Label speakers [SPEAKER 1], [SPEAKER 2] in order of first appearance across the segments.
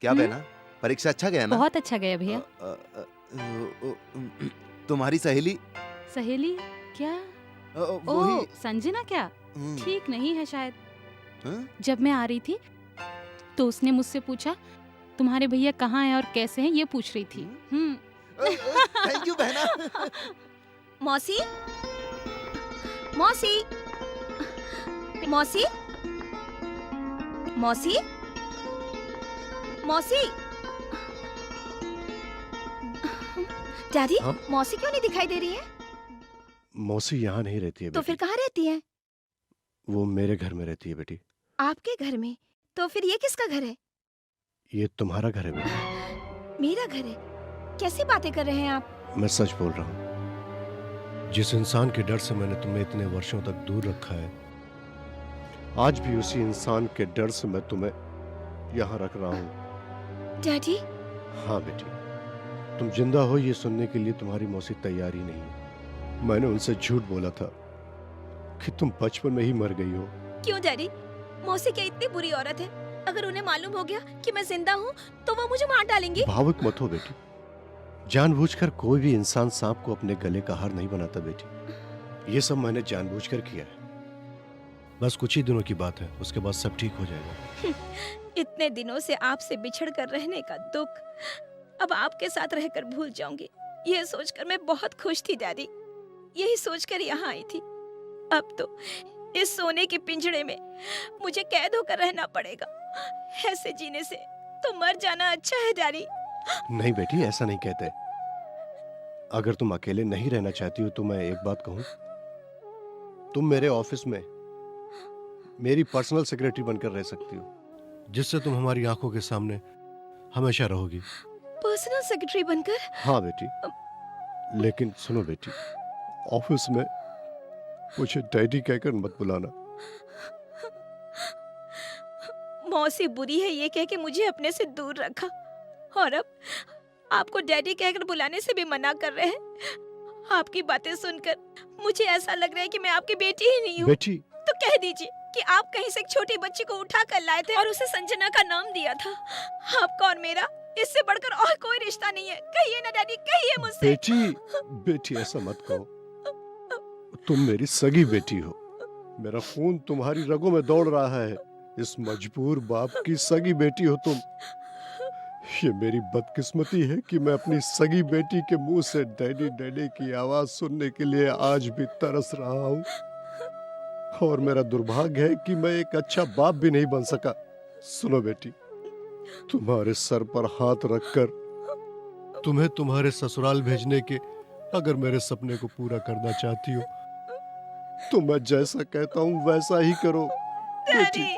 [SPEAKER 1] क्या बहना, परीक्षा अच्छा गया ना?
[SPEAKER 2] बहुत अच्छा गया भैया।
[SPEAKER 1] तुम्हारी सहेली
[SPEAKER 2] सहेली क्या?
[SPEAKER 1] वही।
[SPEAKER 2] ओह संजना क्या? ठीक नहीं है शायद।
[SPEAKER 1] हाँ?
[SPEAKER 2] जब मैं आ रही थी तो उसने मुझसे पूछा तुम्हारे भैया कहाँ हैं और कैसे हैं, ये पूछ रही थी।
[SPEAKER 1] थैंक यू बहना।
[SPEAKER 3] मौसी, मौसी, मौसी, मौसी, मौसी। डैडी,
[SPEAKER 4] हाँ?
[SPEAKER 3] मौसी क्यों नहीं दिखाई दे रही है?
[SPEAKER 4] मौसी यहाँ नहीं रहती है
[SPEAKER 3] तो
[SPEAKER 4] बेटी।
[SPEAKER 3] फिर कहाँ रहती है?
[SPEAKER 4] वो मेरे घर में रहती है बेटी।
[SPEAKER 3] आपके घर में? तो फिर ये किसका घर है?
[SPEAKER 4] ये तुम्हारा घर है बेटी।
[SPEAKER 3] मेरा घर है? कैसी बातें कर रहे हैं आप?
[SPEAKER 4] मैं सच बोल रहा हूँ। जिस इंसान के डर से मैंने तुम्हें इतने वर्षों तक दूर रखा है, आज भी उसी इंसान के डर से मैं तुम्हें यहाँ रख रहा हूँ।
[SPEAKER 3] डैडी,
[SPEAKER 4] हाँ बेटी, तुम जिंदा हो ये सुनने के लिए तुम्हारी मौसी तैयार ही नहीं है। मैंने उनसे झूठ बोला था कि तुम बचपन में ही मर गई हो।
[SPEAKER 3] क्यों डैडी? मौसी क्या इतनी बुरी औरत है? अगर उन्हें मालूम हो गया कि मैं जिंदा हूँ तो वो मुझे मार डालेंगी।
[SPEAKER 4] भावुक मत हो बेटी। जानबूझकर कोई भी इंसान सांप को अपने गले का हार नहीं बनाता बेटी। ये सब मैंने जानबूझकर किया है। बस कुछ ही दिनों की बात है, उसके बाद सब ठीक हो जाएगा।
[SPEAKER 3] इतने दिनों से आपसे बिछड़ कर रहने का दुख अब आपके साथ रहकर भूल जाऊंगी, ये सोचकर मैं बहुत खुश थी डैडी। यही सोचकर यहाँ आई थी। अब तो इस सोने के पिंजड़े में मुझे कैद होकर रहना पड़ेगा। ऐसे जीने से तो मर जाना अच्छा है डैडी।
[SPEAKER 4] नहीं बेटी, ऐसा नहीं कहते। अगर तुम अकेले नहीं रहना चाहती हो तो मैं एक बात कहूं, तुम मेरे ऑफिस में मेरी पर्सनल सेक्रेटरी बनकर रह सकती हो, जिससे तुम हमारी आंखों के सामने हमेशा रहोगी।
[SPEAKER 3] पर्सनल सेक्रेटरी बनकर?
[SPEAKER 4] हाँ बेटी, लेकिन सुनो बेटी, ऑफिस में मुझे डैडी कहकर मत बुलाना।
[SPEAKER 3] मौसी बुरी है ये कह के मुझे अपने से दूर रखा, और अब आपको डैडी कहकर बुलाने से भी मना कर रहे हैं। आपकी बातें सुनकर मुझे ऐसा लग रहा है कि मैं आपकी बेटी ही नहीं हूँ।
[SPEAKER 4] बेटी,
[SPEAKER 3] तो कह दीजिए कि आप कहीं से एक छोटी बच्ची को उठा कर लाए थे और उसे संजना का नाम दिया था। आपका और मेरा इससे बढ़कर और कोई रिश्ता नहीं है। कहिए ना डैडी, कहिए मुझसे।
[SPEAKER 4] बेटी ऐसा मत कहो। तुम मेरी सगी बेटी हो। मेरा खून तुम्हारी रगों में दौड़ रहा है। इस मजबूर बाप की सगी बेटी हो तुम। ये मेरी बदकिस्मती है कि मैं अपनी सगी बेटी के मुंह से डैडी डैडी की आवाज सुनने के लिए आज भी तरस रहा हूँ। और मेरा दुर्भाग्य है कि मैं एक अच्छा बाप भी नहीं बन सका। सुनो बेटी, तुम्हारे सर पर हाथ रखकर तुम्हें तुम्हारे ससुराल भेजने के अगर मेरे सपने को पूरा करना चाहती हो तो मैं जैसा कहता हूँ वैसा ही करो बेटी।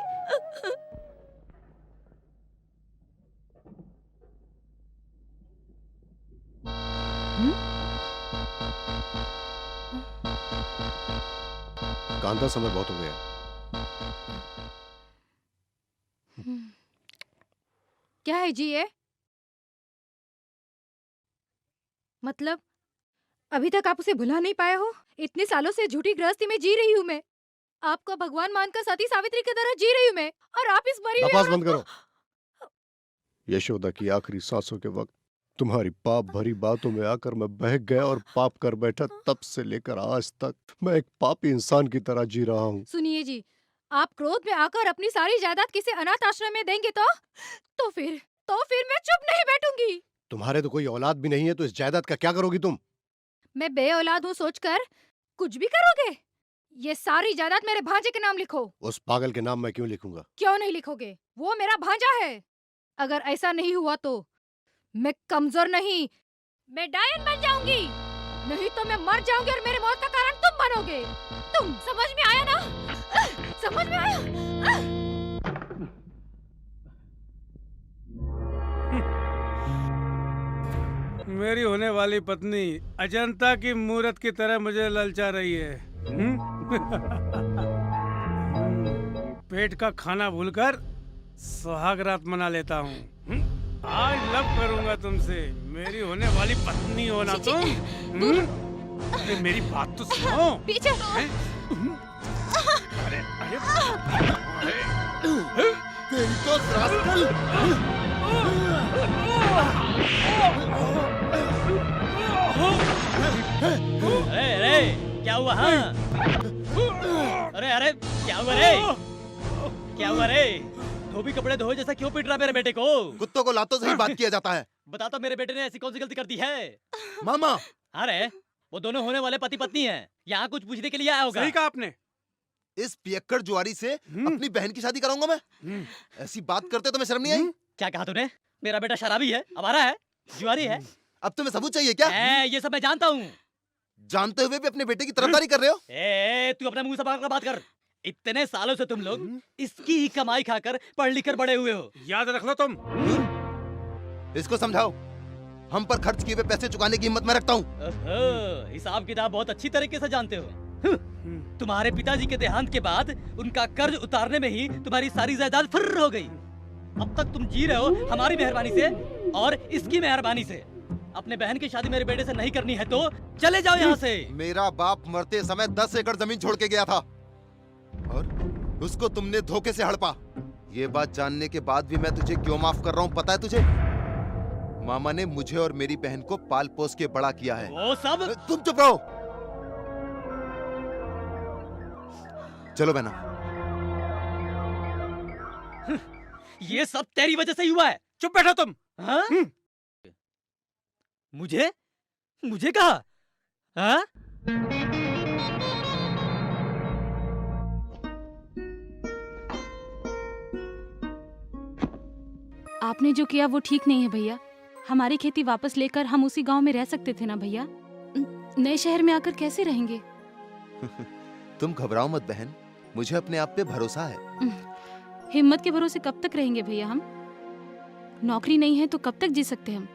[SPEAKER 4] कांता, समय बहुत हो गया।
[SPEAKER 5] क्या है जी ये? मतलब अभी तक आप उसे भुला नहीं पाए हो? इतने सालों से झूठी गृहस्थी में जी रही हूँ मैं। आपका भगवान मानकर सती सावित्री की तरह जी रही हूँ मैं, और आप इस मरी हुई
[SPEAKER 4] बकवास
[SPEAKER 5] औरत
[SPEAKER 4] बंद करो।
[SPEAKER 5] को-
[SPEAKER 4] यशोदा की आखिरी सांसों के वक्त तुम्हारी पाप भरी बातों में आकर मैं बहक गया और पाप कर बैठा। तब से लेकर आज तक मैं एक पापी इंसान की तरह जी रहा हूँ।
[SPEAKER 5] सुनिए जी, आप क्रोध में आकर अपनी सारी जायदाद किसी अनाथ आश्रम में देंगे तो फिर मैं चुप नहीं बैठूंगी।
[SPEAKER 4] तुम्हारे तो कोई औलाद भी नहीं है, तो इस जायदाद का क्या करोगी तुम?
[SPEAKER 5] मैं बेऔलाद हूँ सोचकर कुछ भी करोगे? ये सारी जायदाद मेरे भांजे के नाम लिखो।
[SPEAKER 4] उस पागल के नाम मैं क्यों लिखूंगा?
[SPEAKER 5] क्यों नहीं लिखोगे? वो मेरा भांजा है। अगर ऐसा नहीं हुआ तो मैं कमजोर नहीं, मैं डायन बन जाऊंगी। नहीं तो मैं मर जाऊंगी और मेरी मौत का कारण तुम बनोगे। तुम समझ में आया ना? समझ में आया?
[SPEAKER 6] मेरी होने वाली पत्नी अजंता की मूरत की तरह मुझे ललचा रही है। पेट का खाना भूलकर सुहाग रात मना लेता हूँ। आज लव करूंगा तुमसे। मेरी होने वाली पत्नी हो ना तुम। अरे मेरी बात तो सुनो।
[SPEAKER 5] पीछे
[SPEAKER 6] अरे तेरी तो
[SPEAKER 7] अरे अरे क्या हुआ? हाँ अरे अरे क्या हुआ रे? क्या हुआ रे? धोबी कपड़े धोए जैसा क्यों पीट रहा मेरे बेटे को?
[SPEAKER 1] कुत्तों को लातों से ही बात किया जाता है।
[SPEAKER 7] बता तो मेरे बेटे ने ऐसी कौन सी गलती कर दी है?
[SPEAKER 1] मामा
[SPEAKER 7] अरे वो दोनों होने वाले पति पत्नी हैं। यहाँ कुछ पूछने के लिए आया होगा।
[SPEAKER 6] सही कहा आपने।
[SPEAKER 1] इस पियक्कड़ जुआरी से अपनी बहन की शादी कराऊंगा मैं। ऐसी बात करते तो मैं शर्म नहीं आई?
[SPEAKER 7] क्या कहा तूने? मेरा बेटा शराबी है, आवारा है, जुआरी है।
[SPEAKER 1] अब तुम्हें सबूत चाहिए क्या?
[SPEAKER 7] ये सब मैं जानता हूँ।
[SPEAKER 1] जानते हुए भी अपने बेटे की तरफदारी कर रहे हो?
[SPEAKER 7] तू अपना मुंह संभाल कर बात कर। इतने सालों से तुम लोग इसकी ही कमाई खाकर पढ़ लिख कर बड़े हुए हो।
[SPEAKER 6] याद रख लो तुम।
[SPEAKER 1] इसको समझाओ, हम पर खर्च किए हुए पैसे चुकाने की हिम्मत मैं रखता हूँ।
[SPEAKER 7] हिसाब किताब बहुत अच्छी तरीके से जानते हो। तुम्हारे पिताजी के देहांत के बाद उनका कर्ज उतारने में ही तुम्हारी सारी जायदाद फुर्र हो गई। अब तक तुम जी रहे हो हमारी मेहरबानी से और इसकी मेहरबानी से। अपने बहन की शादी मेरे बेटे से नहीं करनी है तो चले जाओ यहाँ से।
[SPEAKER 1] मेरा बाप मरते समय 10 एकड़ जमीन छोड़ के गया था और उसको तुमने धोखे से हड़पा। ये बात जानने के बाद भी मैं तुझे क्यों माफ कर रहा हूँ पता है तुझे? मामा ने मुझे और मेरी बहन को पाल पोस के बड़ा किया है।
[SPEAKER 7] वो सब
[SPEAKER 1] तुम चुप रहो। चलो बहना।
[SPEAKER 7] ये सब तेरी वजह से ही हुआ है।
[SPEAKER 6] चुप बैठो तुम।
[SPEAKER 7] हाँ? मुझे कहा? हाँ?
[SPEAKER 2] आपने जो किया वो ठीक नहीं है भैया। हमारी खेती वापस लेकर हम उसी गांव में रह सकते थे ना भैया। नए शहर में आकर कैसे रहेंगे?
[SPEAKER 1] तुम घबराओ मत बहन, मुझे अपने आप पे भरोसा है।
[SPEAKER 2] हिम्मत के भरोसे कब तक रहेंगे भैया हम? नौकरी नहीं है तो कब तक जी सकते हम?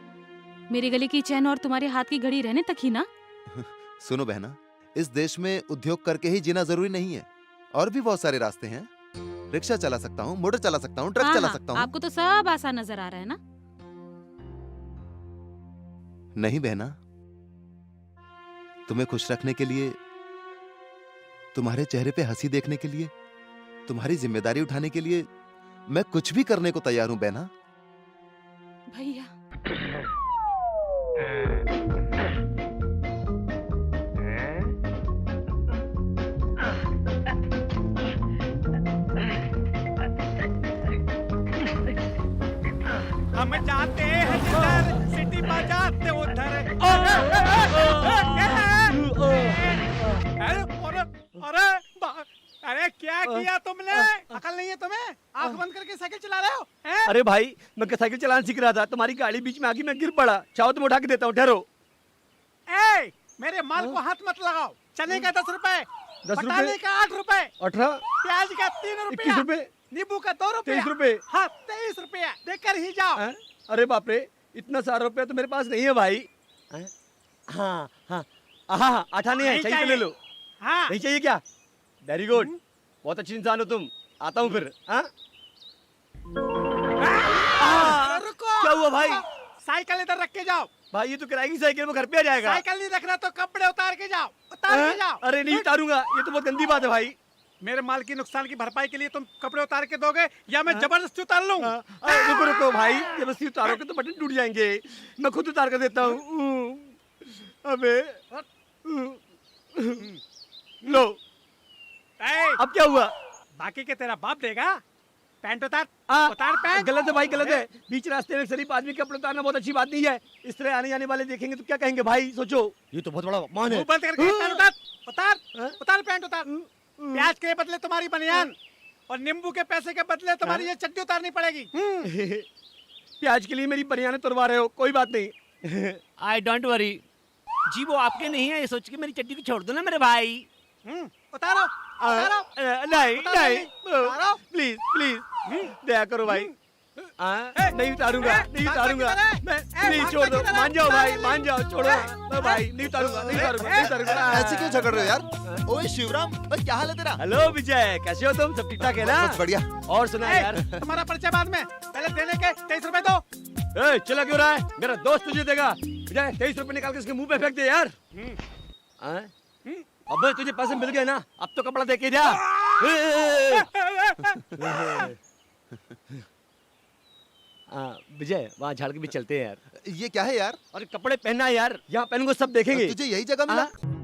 [SPEAKER 2] मेरे गले की चैन और तुम्हारे हाथ की घड़ी रहने तक ही ना।
[SPEAKER 1] सुनो बहना, इस देश में उद्योग करके ही जीना जरूरी नहीं है। और भी बहुत सारे रास्ते हैं। रिक्शा चला सकता हूँ, मोटर चला सकता हूँ, ट्रक
[SPEAKER 2] हाँ,
[SPEAKER 1] चला
[SPEAKER 2] हाँ,
[SPEAKER 1] सकता हूँ।
[SPEAKER 2] आपको तो सब आसान नजर आ रहा है ना।
[SPEAKER 1] नहीं बहना, तुम्हें खुश रखने के लिए, तुम्हारे चेहरे पे हंसी देखने के लिए, तुम्हारी जिम्मेदारी उठाने के लिए मैं कुछ भी करने को तैयार हूं बहना।
[SPEAKER 2] भैया
[SPEAKER 6] हम जाते हैं जिधर, सिटी बजाते उधर। अरे क्या किया तुमने? अकल नहीं है तुम्हें? आंख बंद करके साइकिल चला रहे हो?
[SPEAKER 8] अरे भाई मैं साइकिल चलाना सीख रहा था, तुम्हारी गाड़ी बीच में आगी, मैं गिर पड़ा। चाहो तुम उठा के देता हूँ, ठहरो।
[SPEAKER 6] मेरे माल को हाथ मत लगाओ। चने का 10 रुपए,
[SPEAKER 8] 10
[SPEAKER 6] बताने
[SPEAKER 8] रुपए,
[SPEAKER 6] का 8 रुपए,
[SPEAKER 8] 18,
[SPEAKER 6] प्याज का 3 रुपया,
[SPEAKER 8] 21 रुपए,
[SPEAKER 6] नींबू का 2 रुपया,
[SPEAKER 8] 23 रुपए।
[SPEAKER 6] हाँ 23 रुपया देकर ही जाओ।
[SPEAKER 8] अरे बाप रे, इतना सारा रुपया तो मेरे पास नहीं है भाई। हाँ हाँ हाँ, 18 नहीं है,
[SPEAKER 6] नहीं
[SPEAKER 8] चाहिए तो ले लो।
[SPEAKER 6] हाँ
[SPEAKER 8] नहीं चाहिए क्या? वेरी गुड, बहुत अच्छी इंसान हो तुम। आता हूँ फिर। हाँ
[SPEAKER 6] रुको।
[SPEAKER 8] क्या हुआ भाई?
[SPEAKER 6] साइकिल इधर रख के जाओ।
[SPEAKER 8] भाई ये तो किराए की साइकिल, वो घर पे आ जाएगा।
[SPEAKER 6] साइकिल नहीं रखना तो कपड़े उतार के जाओ, उतार के जाओ।
[SPEAKER 8] अरे नहीं उतारूंगा, ये तो बहुत गंदी बात है भाई।
[SPEAKER 6] मेरे माल की नुकसान की भरपाई के लिए तुम कपड़े उतार के दोगे या मैं जबरदस्ती उतार लूं?
[SPEAKER 8] रुको रुको भाई, जबरदस्ती उतारोगे तो बटन टूट जाएंगे। मैं खुद उतार कर देता हूँ। अबे लो, अब क्या हुआ?
[SPEAKER 6] बाकी के तेरा बाप देगा। पैंट उतार,
[SPEAKER 8] हाँ,
[SPEAKER 6] उतार पैंट।
[SPEAKER 8] गलत है भाई, गलत है। बीच रास्ते में शरीफ आदमी कपड़े उतारना बहुत अच्छी बात नहीं है। इस तरह आने जाने वाले देखेंगे तो क्या कहेंगे भाई? सोचो, ये तो बहुत बड़ा अपमान है।
[SPEAKER 6] मुंह बंद करके पैंट उतार, उतार, उतार पैंट उतार। प्याज के बदले तुम्हारी बनियान और नींबू के पैसे के बदले तुम्हारी ये चड्डी उतारनी पड़ेगी।
[SPEAKER 8] प्याज के लिए मेरी बनियान तुड़वा रहे हो, कोई बात नहीं।
[SPEAKER 9] आई डोंट वरी जी, वो आपके नहीं है ये सोच के मेरी चड्डी को छोड़ दो ना मेरे भाई।
[SPEAKER 6] उतारो, उतारो।
[SPEAKER 8] नहीं
[SPEAKER 6] उतारो
[SPEAKER 8] नहीं,
[SPEAKER 6] उतारो।
[SPEAKER 8] प्लीज प्लीज दया करो भाई। नहीं उतारूंगा, नहीं उतारूंगा मैं। प्लीज छोड़ दो, मान जाओ भाई, मान जाओ, छोड़ो भाई। नहीं उतारूंगा, नहीं उतारूंगा, नहीं उतारूंगा।
[SPEAKER 1] ऐसे क्यों झगड़ रहे हो यार? ओए शिवराम, ओए क्या हाल है तेरा?
[SPEAKER 8] हेलो विजय, कैसे हो तुम? सब ठीक ठाक है ना?
[SPEAKER 1] बस बढ़िया।
[SPEAKER 8] और सुना यार,
[SPEAKER 6] तुम्हारा परिचय बाद में, पहले देने के 23 रुपए दो।
[SPEAKER 8] चला क्यों रहा है? मेरा दोस्त तुझे देगा। विजय 23 रुपए निकाल के इसके मुंह पे फेंक दे यार। अबे तुझे पैसे मिल गए ना, अब तो कपड़ा दे के जा। विजय वहाँ झाड़ के भी चलते हैं यार।
[SPEAKER 1] ये क्या है यार?
[SPEAKER 8] और कपड़े पहनना है यार, यहाँ पहनूंगा सब देखेंगे।
[SPEAKER 1] तुझे यही जगह मिला?
[SPEAKER 8] हाँ?